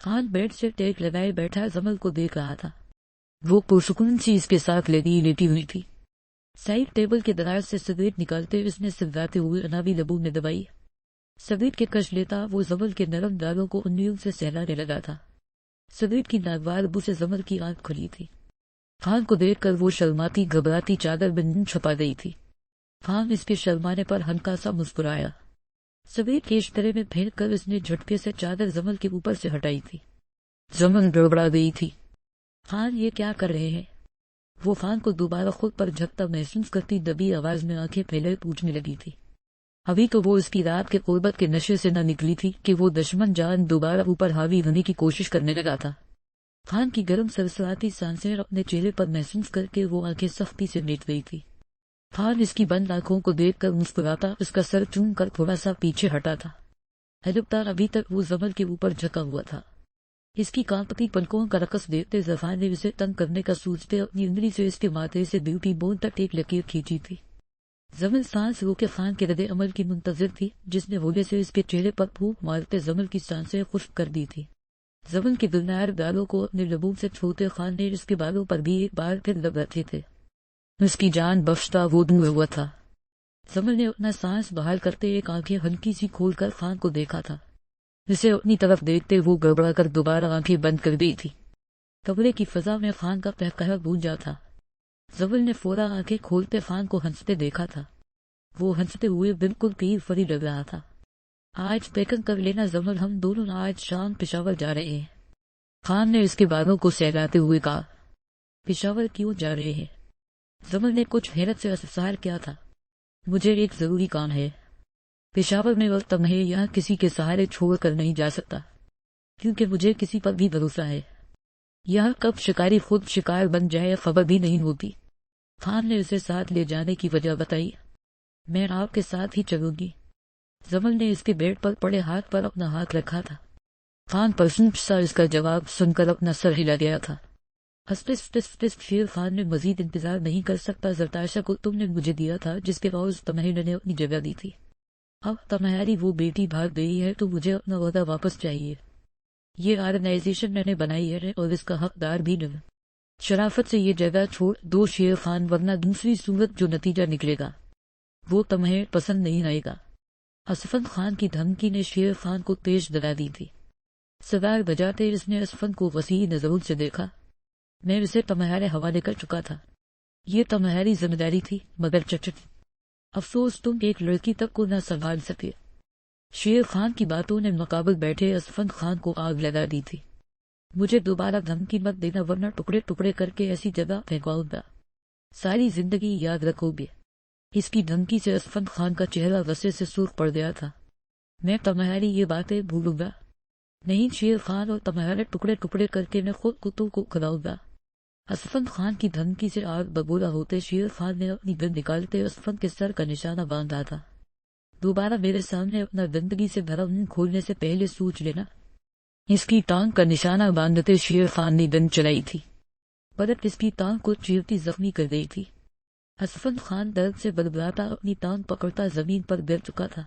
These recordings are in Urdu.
خان بیڈ سے ٹیک لگائے بیٹھا زمل کو دیکھ رہا تھا۔ وہ پرسکون سی اس کے ساتھ لیٹی ہوئی تھی۔ سائڈ ٹیبل کے دراز سے سگریٹ نکالتے اس نے سگراتے ہوئے اناوی لبوں میں دبائی۔ سگریٹ کے کش لیتا وہ زمل کے نرم داغوں کو انگلیوں سے سہلانے لگا تھا۔ سگریٹ کی ناگوار بو سے زمل کی آنکھ کھلی تھی۔ خان کو دیکھ کر وہ شرماتی گھبراتی چادر بن چھپا گئی تھی۔ خان اس کے شرمانے پر ہلکا سا مسکرایا۔ سگریٹ کے اشترے میں پھینک کر اس نے جھٹکے سے چادر زمل کے اوپر سے ہٹائی تھی۔ زمل گڑبڑا گئی تھی۔ خان یہ کیا کر رہے ہیں؟ وہ خان کو دوبارہ خود پر جھکتا محسوس کرتی دبی آواز میں آنکھیں پھیلے پوچھنے لگی تھی۔ ابھی تو وہ اس کی رات کے قربت کے نشے سے نہ نکلی تھی کہ وہ دشمن جان دوبارہ اوپر حاوی ہونے کی کوشش کرنے لگا تھا۔ خان کی گرم سرسراتی سانسیں اپنے چہرے پر محسوس کر کے وہ آنکھیں سختی سے میٹ گئی تھی۔ خان اس کی بند آنکھوں کو دیکھ کر مسکراتا اس کا سر چوم کر تھوڑا سا پیچھے ہٹا تھا۔ البتہ ابھی تک وہ زمل کے اوپر جھکا ہوا تھا۔ اس کی کانپتی پلکوں کا رقص دیکھتے ظفار نے اسے تنگ کرنے کا سوچتے اپنی انگلی سے اس کے ماتھے سے بیوٹی بون تک ایک لکیر کھینچی تھی۔ زمل سانس رو کے خان کے رد عمل کی منتظر تھی، جس نے غصے سے اس کے چہرے پر پھونک مارتے زمل کی سانسیں خشک کر دی تھی۔ زمل کے گلنار بالوں کو اپنے لبوں سے چھوتے خان نے اس کے بالوں پر بھی ایک بار پھر لب رکھے تھے۔ اس کی جان بخشتا وہ دور ہوا تھا۔ زمل نے اپنا سانس بحال کرتے ایک آنکھیں ہلکی سی کھول کر خان کو دیکھا تھا۔ اسے اپنی طرف دیکھتے وہ گڑبڑا کر دوبارہ آنکھیں بند کر دی تھی۔ کمرے کی فضا میں خان کا قہقہہ گونجا تھا۔ زمل نے فوراً آنکھیں کھولتے خان کو ہنستے دیکھا تھا۔ وہ ہنستے ہوئے بالکل پیر فری لگ رہا تھا۔ آج پیکنگ کر لینا زمل، ہم دونوں آج شام پشاور جا رہے ہیں۔ خان نے اس کے بالوں کو سہلاتے ہوئے کہا۔ پشاور کیوں جا رہے ہیں؟ زمل نے کچھ حیرت سے استفسار کیا تھا۔ مجھے ایک ضروری کام ہے۔ پشاور میں وقت تمہیں یہاں کسی کے سہارے چھوڑ کر نہیں جا سکتا، کیونکہ مجھے کسی پر بھی بھروسہ ہے۔ یہاں کب شکاری خود شکار بن جائے خبر بھی نہیں ہوتی۔ خان نے اسے ساتھ لے جانے کی وجہ بتائی۔ میں آپ کے ساتھ ہی چلوں گی۔ زمل نے اس کے بیڈ پر پڑے ہاتھ پر اپنا ہاتھ رکھا تھا۔ خان پرسنٹ سا اس کا جواب سن کر اپنا سر ہلا گیا تھا۔ شیر خان نے مزید انتظار نہیں کر سکتا۔ زرتاشا کو تم نے مجھے دیا تھا، جس کے باوجود تمہیں نے اپنی جگہ دی تھی۔ اب تمہاری وہ بیٹی بھاگ گئی ہے تو مجھے اپنا عہدہ واپس چاہیے۔ یہ آرگنائزیشن میں نے بنائی ہے اور اس کا حقدار بھی نہیں۔ شرافت سے یہ جگہ چھوڑ دو شیر خان، ورنہ دوسری صورت جو نتیجہ نکلے گا وہ تمہیں پسند نہیں آئے گا۔ اسفند خان کی دھمکی نے شیر خان کو تیز دلا دی تھی۔ سوار بجاتے اس نے اسفند کو وسیع نظروں سے دیکھا۔ میں اسے تمہارے حوالے کر چکا تھا۔ یہ تمہاری ذمہ داری تھی، مگر چچت افسوس تم ایک لڑکی تک کو نہ سنبھال سکے۔ شیر خان کی باتوں نے مقابل بیٹھے اسفند خان کو آگ لگا دی تھی۔ مجھے دوبارہ دھمکی مت دینا، ورنہ ٹکڑے ٹکڑے کر کے ایسی جگہ پھینکاؤں گا، ساری زندگی یاد رکھو گے۔ اس کی دھمکی سے اسفند خان کا چہرہ غصے سے سرخ پڑ گیا تھا۔ میں تمہاری یہ باتیں بھولوں گا نہیں شیر خان، اور تمہارے ٹکڑے ٹکڑے کر کے میں خود کتوں کو کھلاؤں گا۔ اسفند خان کی دھمکی سے آگ بگولا ہوتے شیر خان نے اپنی گن نکالتے اسفند کے سر کا نشانہ باندھا تھا۔ دوبارہ میرے سامنے اپنا گندگی سے بھرا منہ کھولنے سے پہلے سوچ لینا۔ اس کی ٹانگ کا نشانہ باندھتے شیر خان نے گن چلائی تھی۔ پلک اس کی ٹانگ کو چیرتی زخمی کر گئی تھی۔ اسفند خان درد سے بڑبڑاتا اپنی ٹانگ پکڑتا زمین پر گر چکا تھا۔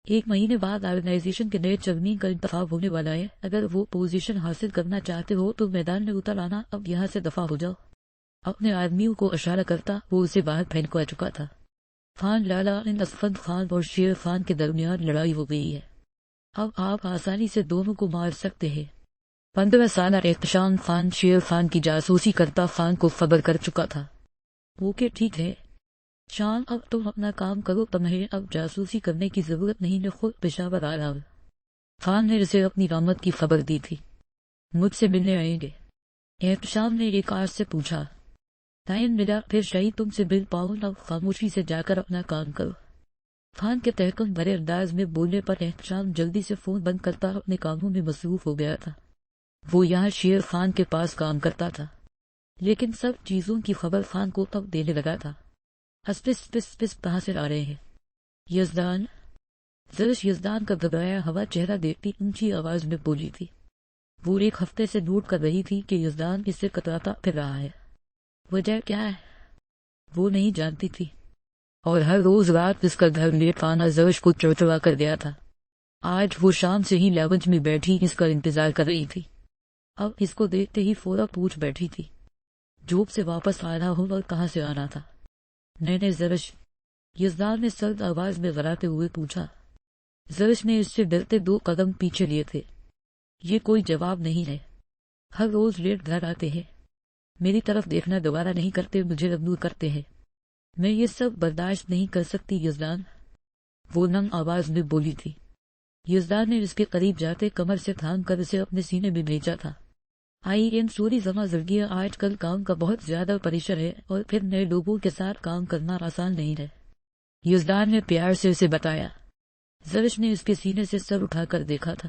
1 مہینے بعد آرگنائزیشن کے نئے چیئرمین کا انتخاب ہونے والا ہے۔ اگر وہ پوزیشن حاصل کرنا چاہتے ہو تو میدان میں اتر آنا، اب یہاں سے دفع ہو جاؤ۔ اپنے آدمیوں کو اشارہ کرتا وہ اسے باہر پھینکوا چکا تھا۔ خان لالا، ان اسفند خان اور شیر خان کے درمیان لڑائی ہو گئی ہے۔ اب آپ آسانی سے دونوں کو مار سکتے ہیں۔ 15 سالہ احتشام خان شیر خان کی جاسوسی کرتا خان کو خبر کر چکا تھا۔ اوکے ٹھیک ہے شان، اب تم اپنا کام کرو، تمہیں اب جاسوسی کرنے کی ضرورت نہیں، میں خود پشاور آ رہا ہوں۔ خان نے اسے اپنی آمد کی خبر دی تھی۔ مجھ سے ملنے آئیں گے؟ احتشام نے ایک آس سے پوچھا۔ ٹائم ملا پھر شاید تم سے مل پاؤں، اب خاموشی سے جا کر اپنا کام کرو۔ خان کے تحقیق بھرے انداز میں بولنے پر احتشام جلدی سے فون بند کرتا اپنے کاموں میں مصروف ہو گیا تھا۔ وہ یہاں شیر خان کے پاس کام کرتا تھا، لیکن سب چیزوں کی خبر خان کو تب دینے لگا تھا۔ پس کہاں سے آ رہے ہیں؟ یزدان۔ زرش یزدان کا گھبرایا ہوا چہرہ دیکھتی اونچی آواز میں بولی تھی۔ وہ 1 ہفتے سے نوٹ کر رہی تھی کہ یزدان اس سے کتراتا پھر رہا ہے۔ وجہ کیا ہے وہ نہیں جانتی تھی، اور ہر روز رات اس کا گھر لیٹ آنا زرش کو چڑچڑا کر گیا تھا۔ آج وہ شام سے ہی لاؤنج میں بیٹھی اس کا انتظار کر رہی تھی۔ اب اس کو دیکھتے ہی فورا پوچھ بیٹھی تھی جوب سے واپس آ رہا ہوں اور کہاں سے آنا تھا؟ نہیں زرش، یزدان نے سرد آواز میں غراتے ہوئے پوچھا۔ زرش نے اس سے ڈرتے 2 قدم پیچھے لیے تھے۔ یہ کوئی جواب نہیں ہے، ہر روز لیٹ گھر آتے ہیں، میری طرف دیکھنا دوبارہ نہیں کرتے، مجھے اگنور کرتے ہیں، میں یہ سب برداشت نہیں کر سکتی یزدان، وہ نم آواز میں بولی تھی۔ یزدان نے اس کے قریب جاتے کمر سے تھام کر اسے اپنے سینے میں بھیجا تھا۔ سوری زما زرگیہ، آج کل کام کا بہت زیادہ پریشر ہے اور پھر نئے لوگوں کے ساتھ کام کرنا آسان نہیں ہے، یزدان نے پیار سے اسے بتایا۔ زرش نے اس کے سینے سے سر اٹھا کر دیکھا تھا،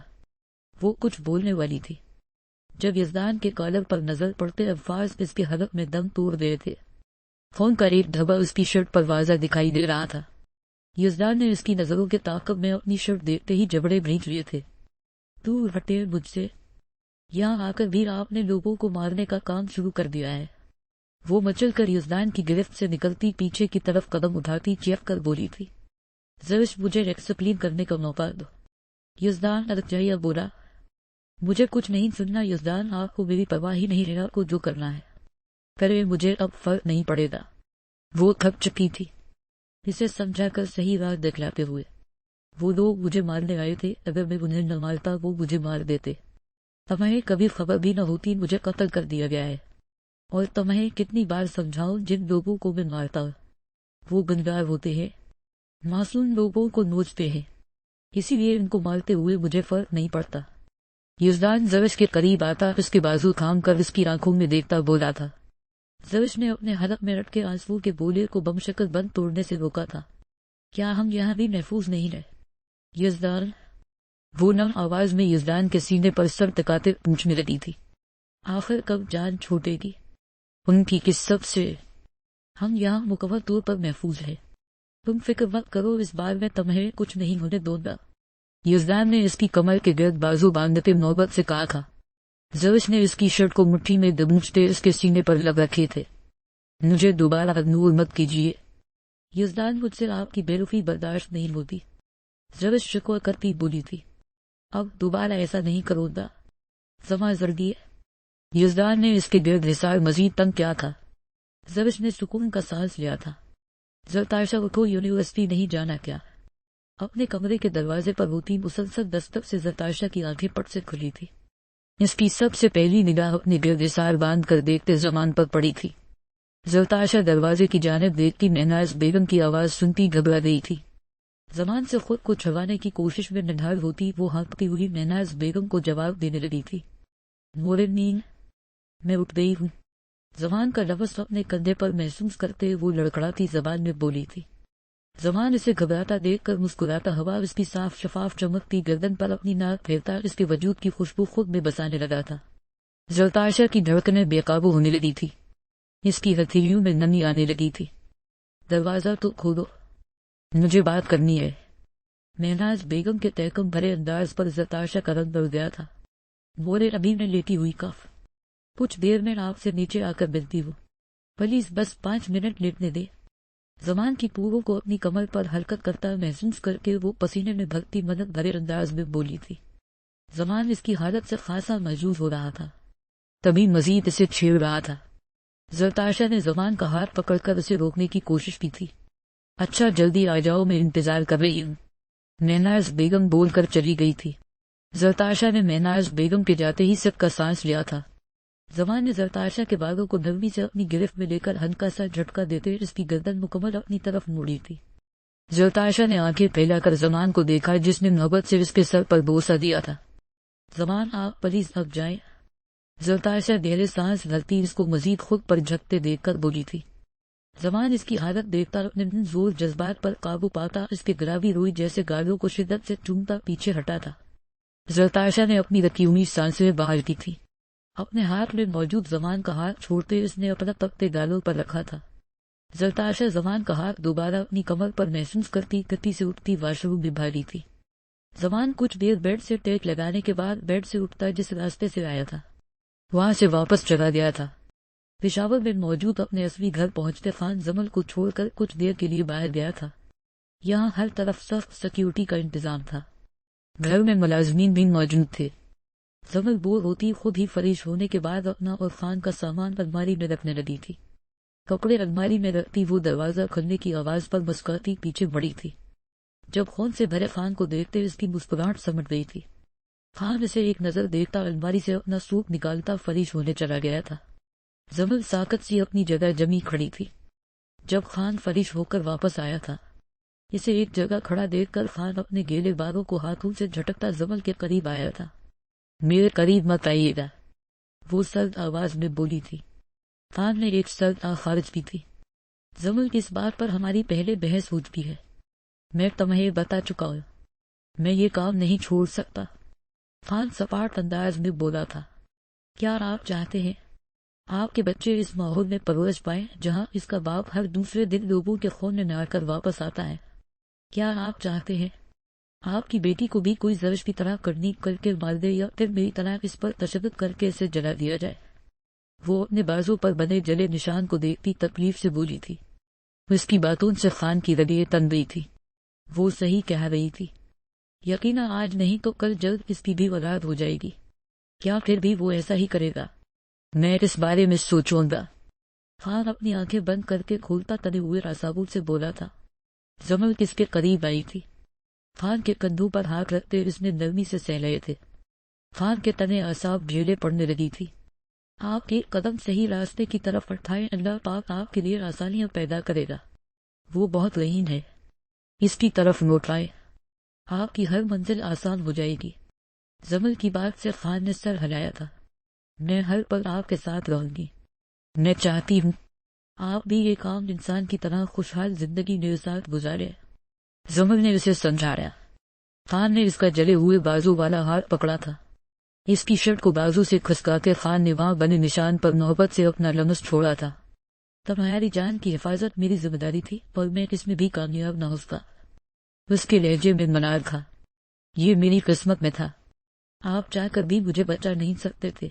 وہ کچھ بولنے والی تھی، جب یزدان کے کالر پر نظر پڑتے الفاظ اس کے حلق میں دم توڑ گئے تھے۔ خون کا ایک دھبا اس کی شرٹ پر واضح دکھائی دے رہا تھا۔ یزدان نے اس کی نظروں کے تعاقب میں اپنی شرٹ دیکھتے ہی جبڑے بھیج لیے تھے۔ دور ہٹے مجھ سے، یہاں آ کر بھی آپ نے لوگوں کو مارنے کا کام شروع کر دیا ہے، وہ مچل کر یزدان کی گرفت سے نکلتی پیچھے کی طرف قدم اٹھاتی چیخ کر بولی تھی۔ زرش، مجھے ایکسپلین کرنے کا موقع دو، یزدان الجھایا بولا۔ مجھے کچھ نہیں سننا یزدان، آپ کو میری پرواہ ہی نہیں رہا، کو جو کرنا ہے کرے، مجھے اب فرق نہیں پڑے گا، وہ تھک چکی تھی اسے سمجھا کر صحیح راہ دکھلاتے ہوئے۔ وہ لوگ مجھے مارنے آئے تھے، اگر میں انہیں نہ مارتا وہ مجھے مار دیتے، تمہیں کبھی خبر بھی نہ ہوتی مجھے قتل کر دیا گیا ہے، اور تمہیں کتنی بار سمجھاؤں، جن لوگوں کو میں مارتا ہوں وہ گنہگار ہوتے ہیں، معصوم لوگوں کو نوچتے ہیں، اسی لیے ان کو مارتے ہوئے مجھے فرق نہیں پڑتا۔ یزدان زرش کے قریب آتا، اس کے بازو تھام کر اس کی آنکھوں میں دیکھتا بولا تھا۔ زرش نے اپنے حلق میں رٹکے آنسو کے بولے کو بمشکل بند توڑنے سے روکا تھا۔ کیا ہم یہاں بھی محفوظ نہیں رہے یزدان؟ وہ نم آواز میں یزدان کے سینے پر سر ٹکاتے پوچھنے لگی تھی۔ آخر کب جان چھوٹے گی ان کی کس سب سے؟ ہم یہاں مکمل طور پر محفوظ ہیں، تم فکر مت کرو، اس بار میں تمہیں کچھ نہیں ہونے دوں گا، یزدان نے اس کی کمر کے گرد بازو باندھتے نوبت سے کہا تھا۔ زرش نے اس کی شرٹ کو مٹھی میں دبوچتے اس کے سینے پر لگ رکھے تھے۔ مجھے دوبارہ اگنور مت کیجیے یزدان، مجھ سے آپ کی بے رخی برداشت نہیں ہوتی، زرش شکوہ کرتی بولی تھی۔ اب دوبارہ ایسا نہیں کرو گا زما زرگیہ، یزدان نے اس کے گرد حصار مزید تنگ کیا تھا۔ زرش نے سکون کا سانس لیا تھا۔ زرتاشا اٹھو، یونیورسٹی نہیں جانا کیا؟ اپنے کمرے کے دروازے پر ہوتی مسلسل دستک سے زرتاشا کی آنکھیں پٹ سے کھلی تھی۔ اس کی سب سے پہلی نگاہ اپنے گرد حصار باندھ کر دیکھتے زمان پر پڑی تھی۔ زرتاشا دروازے کی جانب دیکھتی مہناز بیگم کی آواز سنتی گھبرا گئی تھی۔ زمان سے خود کو چھوانے کی کوشش میں نڈھال ہوتی وہ ہانکتی ہوئی مہناز بیگم کو جواب دینے لگی تھی۔ مورنین، میں اٹھ گئی ہوں، زمان کا لفظ اپنے کندھے پر محسوس کرتے وہ لڑکھڑاتی زبان میں بولی تھی۔ زمان اسے گھبراتا دیکھ کر مسکراتا ہوا اس کی صاف شفاف چمکتی گردن پر اپنی ناک پھیرتا اس کے وجود کی خوشبو خود میں بسانے لگا تھا۔ زرتاشا کی دھڑکنیں بے قابو ہونے لگی تھی، اس کی ہتھیلیوں میں نمی آنے لگی تھی۔ دروازہ تو کھولو، مجھے بات کرنی ہے۔ مہناز بیگم کے تحکم بھرے انداز پر زرتاشا کا رنگ بڑھ گیا تھا۔ مورے ابھی میں لیٹی ہوئی کف، کچھ دیر میں آپ سے نیچے آ کر ملتی ہوں، پلیز بس 5 منٹ لیٹنے دے۔ زمان کی پوروں کو اپنی کمر پر حرکت کرتا محسوس کر کے وہ پسینے میں بھرتی مدد بھرے انداز میں بولی تھی۔ زمان اس کی حالت سے خاصا محظوظ ہو رہا تھا، تبھی مزید اسے چھیڑ رہا تھا۔ زرتاشا نے زمان کا ہاتھ پکڑ کر اسے روکنے کی کوشش کی تھی۔ اچھا جلدی آ جاؤ، میں انتظار کر رہی ہوں، مہناز بیگم بول کر چلی گئی تھی۔ زرتاشا نے مہناز بیگم کے جاتے ہی سب کا سانس لیا تھا۔ زمان نے زرتاشا کے بالوں کو نرمی سے اپنی گرفت میں لے کر ہلکا سا جھٹکا دیتے اس کی گردن مکمل اپنی طرف موڑی تھی۔ زرتاشا نے آنکھیں پھیلا کر زمان کو دیکھا جس نے نوبت سے اس کے سر پر بوسہ دیا تھا۔ زمان، آپ پلیز اب جائیں، زرتاشا گہرے سانس بھرتی اس کو مزید خود پر جھکتے دیکھ کر بولی تھی۔ زمان اس کی حالت دیکھتا اپنے زور جذبات پر قابو پاتا اس کے گلابی روئی جیسے گالوں کو شدت سے چومتا پیچھے ہٹا تھا۔ زرتاشا نے اپنی رکی ہوئی سانسیں باہر کی تھی۔ اپنے ہاتھ میں موجود زمان کا ہاتھ چھوڑتے اس نے اپنا تپتے گالوں پر رکھا تھا۔ زرتاشا زمان کا ہاتھ دوبارہ اپنی کمر پر محسوس کرتی گتی سے اٹھتی واش روم میں بھالی تھی۔ زمان کچھ دیر بیڈ سے ٹیک لگانے کے بعد بیڈ سے اٹھتا جس راستے سے آیا تھا وہاں سے واپس چلا گیا تھا۔ پشاور میں موجود اپنے اصلی گھر پہنچتے خان زمل کو چھوڑ کر کچھ دیر کے لیے باہر گیا تھا۔ یہاں ہر طرف سخت سیکیورٹی کا انتظام تھا۔ گھر میں ملازمین بھی موجود تھے۔ زمل بور ہوتی خود ہی فریش ہونے کے بعد اپنا اور خان کا سامان الماری میں رکھنے لگی تھی۔ کپڑے الماری میں رکھتی وہ دروازہ کھلنے کی آواز پر مسکراتی پیچھے بڑھی تھی۔ جب خون سے بھرے خان کو دیکھتے اس کی مسکراہٹ سمٹ گئی تھی۔ خان اسے ایک نظر دیکھتا الماری سے اپنا سوٹ نکالتا فریش ہونے چلا گیا تھا۔ زمل ساکت سی اپنی جگہ جمی کھڑی تھی۔ جب خان فریش ہو کر واپس آیا تھا، اسے ایک جگہ کھڑا دیکھ کر خان اپنے گیلے بالوں کو ہاتھوں سے جھٹکتا زمل کے قریب آیا تھا۔ میرے قریب مت آئیے گا، وہ سرد آواز میں بولی تھی۔ خان نے ایک سرد آہ خارج کی تھی۔ زمل کس بات پر ہماری پہلے بحث ہو چکی ہے؟ میں تمہیں بتا چکا ہوں، میں یہ کام نہیں چھوڑ سکتا، خان سپاٹ انداز میں بولا تھا۔ کیا آپ چاہتے ہیں آپ کے بچے اس ماحول میں پرورش پائیں جہاں اس کا باپ ہر دوسرے دن لوگوں کے خون میں نہا کر واپس آتا ہے؟ کیا آپ چاہتے ہیں آپ کی بیٹی کو بھی کوئی زرش کی طرح کرنی کر کے مار دے یا پھر میری طرح اس پر تشدد کر کے اسے جلا دیا جائے؟ وہ اپنے بازو پر بنے جلے نشان کو دیکھتی تکلیف سے بولی تھی۔ اس کی باتوں سے خان کی رگیں تن گئی تھی۔ وہ صحیح کہہ رہی تھی، یقیناً آج نہیں تو کل جلد اس کی بھی اولاد ہو جائے گی۔ کیا پھر بھی وہ ایسا ہی کرے گا؟ میں اس بارے میں سوچوں گا، خان اپنی آنکھیں بند کر کے کھولتا تنے ہوئے اعصابوں سے بولا تھا۔ زمل کس کے قریب آئی تھی۔ خان کے کندھوں پر ہاتھ رکھتے اس نے نرمی سے سہلائے تھے۔ خان کے تنے اعصاب ڈھیلے پڑنے لگی تھی۔ آپ ایک قدم صحیح راستے کی طرف اٹھائیں، اللہ پاک آپ کے لیے آسانیاں پیدا کرے گا، وہ بہت رحیم ہے، اس کی طرف لوٹائیں، آپ کی ہر منزل آسان ہو جائے گی۔ زمل کی بات سے خان نے سر ہلایا تھا۔ میں ہر پل آپ کے ساتھ رہوں گی، میں چاہتی ہوں آپ بھی ایک عام انسان کی طرح خوشحال زندگی میرے ساتھ گزارے۔ زمل نے اسے سمجھایا۔ خان نے اس کا جلے ہوئے بازو والا ہاتھ پکڑا تھا۔ اس کی شرٹ کو بازو سے کھسکا کے خان نے وہاں بنے نشان پر محبت سے اپنا لمس چھوڑا تھا۔ تمہاری جان کی حفاظت میری ذمہ داری تھی اور میں اس میں بھی کامیاب نہ ہو سکا۔ اس کے لہجے میں منار تھا۔ یہ میری قسمت میں تھا، آپ چاہ کر بھی مجھے بچا نہیں سکتے تھے۔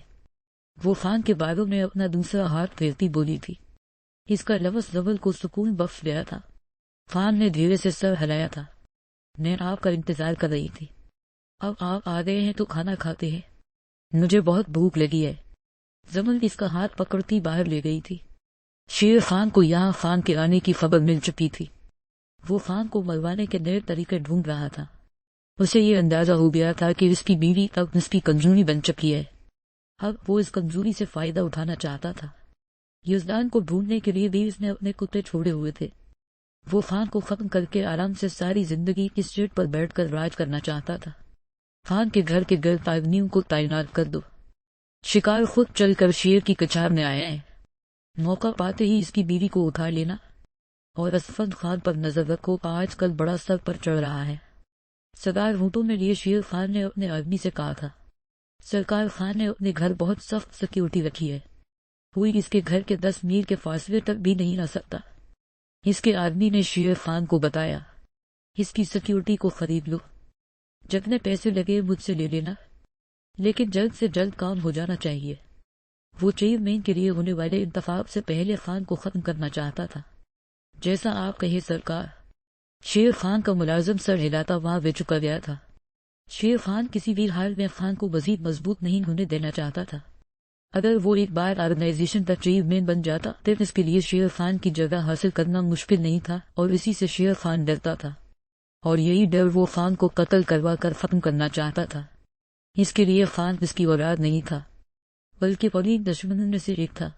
وہ خان کے بالوں میں اپنا دوسرا ہاتھ پھیرتی بولی تھی۔ اس کا لفظ زمل کو سکون بخش گیا تھا۔ خان نے دھیرے سے سر ہلایا تھا۔ میں آپ کا انتظار کر رہی تھی، اب آپ آ گئے ہیں تو کھانا کھاتے ہیں، مجھے بہت بھوک لگی ہے۔ زمل اس کا ہاتھ پکڑتی باہر لے گئی تھی۔ شیر خان کو یہاں خان کے آنے کی خبر مل چکی تھی۔ وہ خان کو مروانے کے نئے طریقے ڈھونڈ رہا تھا۔ اسے یہ اندازہ ہو گیا تھا کہ اس کی بیوی اب اس کی کمزوری بن چکی ہے۔ اب وہ اس کمزوری سے فائدہ اٹھانا چاہتا تھا۔ یزدان کو ڈھونڈنے کے لیے بھی اس نے اپنے کتے چھوڑے ہوئے تھے۔ وہ خان کو ختم کر کے آرام سے ساری زندگی اس سیٹ پر بیٹھ کر راج کرنا چاہتا تھا۔ خان کے گھر کے گرد آدمیوں کو تعینات کر دو، شکار خود چل کر شیر کی کچار میں آئے ہیں، موقع پاتے ہی اس کی بیوی کو اٹھا لینا، اور اسفند خان پر نظر رکھو، آج کل بڑا سر پر چڑھ رہا ہے۔ سردار اونٹوں میں لیے شیر خان نے اپنے آدمی سے کہا تھا۔ سرکار خان نے اپنے گھر بہت سخت سیکیورٹی رکھی ہے، کوئی اس کے گھر کے 10 میل کے فاصلے تک بھی نہیں آ سکتا۔ اس کے آدمی نے شیر خان کو بتایا، اس کی سیکیورٹی کو خرید لو، جتنے پیسے لگے مجھ سے لے لینا، لیکن جلد سے جلد کام ہو جانا چاہیے۔ وہ چیئرمین کے لیے ہونے والے انتخاب سے پہلے خان کو ختم کرنا چاہتا تھا۔ جیسا آپ کہے سرکار۔ شیر خان کا ملازم سر ہلاتا وہاں بے چکا گیا تھا۔ شیر خان کسی بھی حال میں خان کو مزید مضبوط نہیں ہونے دینا چاہتا تھا۔ اگر وہ ایک بار آرگنائزیشن کا چیئرمین بن جاتا تو اس کے لیے شیر خان کی جگہ حاصل کرنا مشکل نہیں تھا، اور اسی سے شیر خان ڈرتا تھا، اور یہی ڈر وہ خان کو قتل کروا کر ختم کرنا چاہتا تھا۔ اس کے لیے خان اس کی اولاد نہیں تھا، بلکہ قریب دشمنوں میں سے ایک تھا۔